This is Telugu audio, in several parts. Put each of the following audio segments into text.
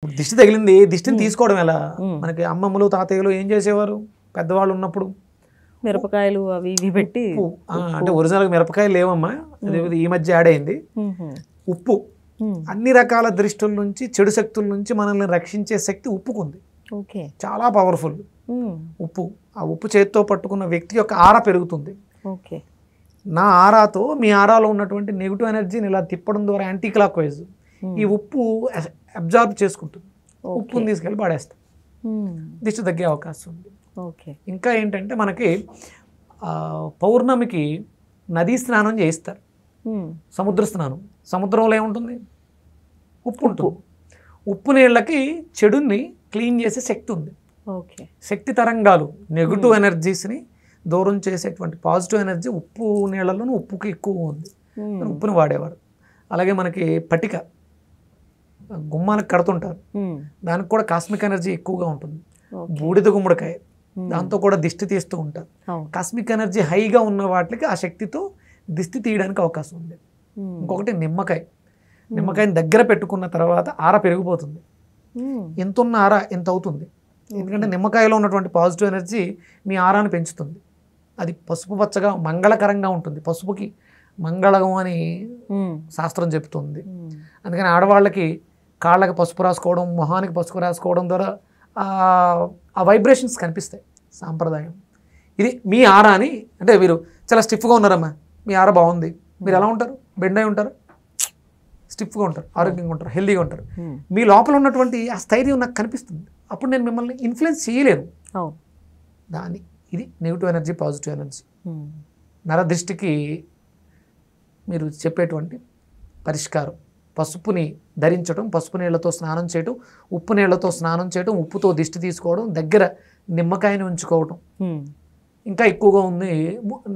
దిష్టి తగిలింది, దిష్టిని తీసుకోవడం ఎలా? మనకి అమ్మమ్మలు తాతయ్యలు ఏం చేసేవారు పెద్దవాళ్ళు ఉన్నప్పుడు? మిరపకాయలు అవి ఇవి పెట్టి అంటే ఒరిజినల్గా మిరపకాయలు లేవమ్మా, ఈ మధ్య యాడ్ అయింది ఉప్పు. అన్ని రకాల దృష్టుల నుంచి, చెడు శక్తుల నుంచి మనల్ని రక్షించే శక్తి ఉప్పుకుంది. ఓకే, చాలా పవర్ఫుల్ ఉప్పు. ఆ ఉప్పు చేతితో పట్టుకున్న వ్యక్తి యొక్క ఆరా పెరుగుతుంది. ఓకే, నా ఆరాతో మీ ఆరాలో ఉన్నటువంటి నెగిటివ్ ఎనర్జీని ఇలా తిప్పడం ద్వారా యాంటీ క్లాక్ వైజ్ ఈ ఉప్పు అబ్జార్బ్ చేసుకుంటుంది. ఉప్పుని తీసుకెళ్ళి పాడేస్తాం, దిష్టి తగ్గే అవకాశం ఉంది. ఓకే, ఇంకా ఏంటంటే మనకి పౌర్ణమికి నదీ స్నానం చేయిస్తారు, సముద్ర స్నానం. సముద్రంలో ఏముంటుంది? ఉప్పు ఉంటుంది. ఉప్పు నీళ్ళకి చెడుని క్లీన్ చేసే శక్తి ఉంది. ఓకే, శక్తి తరంగాలు నెగిటివ్ ఎనర్జీస్ని దూరం చేసేటువంటి పాజిటివ్ ఎనర్జీ ఉప్పు నీళ్ళలోనూ ఉప్పుకి ఎక్కువ ఉంది. ఉప్పుని వాడేవారు. అలాగే మనకి పటిక గుమ్మానికి కడుతుంటారు, దానికి కూడా కాస్మిక్ ఎనర్జీ ఎక్కువగా ఉంటుంది. బూడిద గుమ్మడికాయ, దాంతో కూడా దిష్టి తీస్తూ ఉంటారు. కాస్మిక్ ఎనర్జీ హైగా ఉన్న వాటికి ఆ శక్తితో దిష్టి తీయడానికి అవకాశం ఉంది. ఇంకొకటి నిమ్మకాయ. నిమ్మకాయని దగ్గర పెట్టుకున్న తర్వాత ఆర పెరిగిపోతుంది. ఎంత ఉన్న ఆర ఎంత అవుతుంది, ఎందుకంటే నిమ్మకాయలో ఉన్నటువంటి పాజిటివ్ ఎనర్జీ మీ ఆరాన్ని పెంచుతుంది. అది పసుపు పచ్చగా మంగళకరంగా ఉంటుంది. పసుపుకి మంగళం అని శాస్త్రం చెప్తుంది. అందుకని ఆడవాళ్ళకి కాళ్ళకి పసుపు రాసుకోవడం, మొహానికి పసుపు రాసుకోవడం ద్వారా ఆ వైబ్రేషన్స్ కనిపిస్తాయి. సాంప్రదాయం ఇది. మీ ఆరా అని అంటే మీరు చాలా స్టిఫ్గా ఉన్నారమ్మా, మీ ఆరా బాగుంది, మీరు ఎలా ఉంటారు? బెండ్ అయి ఉంటారు, స్టిఫ్గా ఉంటారు, ఆరోగ్యంగా ఉంటారు, హెల్దీగా ఉంటారు. మీ లోపల ఉన్నటువంటి ఆ స్థైర్యం నాకు కనిపిస్తుంది. అప్పుడు నేను మిమ్మల్ని ఇన్ఫ్లుయెన్స్ చేయలేను. దాని ఇది నెగిటివ్ ఎనర్జీ, పాజిటివ్ ఎనర్జీ. నరదృష్టికి మీరు చెప్పేటువంటి పరిష్కారం పసుపుని ధరించడం, పసుపు నీళ్లతో స్నానం చేయటం, ఉప్పు నీళ్లతో స్నానం చేయటం, ఉప్పుతో దిష్టి తీసుకోవడం, దగ్గర నిమ్మకాయని ఉంచుకోవడం. ఇంకా ఎక్కువగా ఉంది,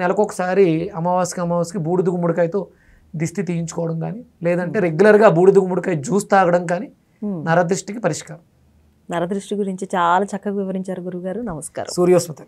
నెలకొకసారి అమావాస్యకి బూడిద గుమ్మడికాయతో దిష్టి తీయించుకోవడం కానీ, లేదంటే రెగ్యులర్గా బూడిద గుమ్మడికాయ జ్యూస్ తాగడం కానీ నరదృష్టికి పరిష్కారం. నరదృష్టి గురించి చాలా చక్కగా వివరించారు గురుగారు. నమస్కారం. సూర్యోస్మతి.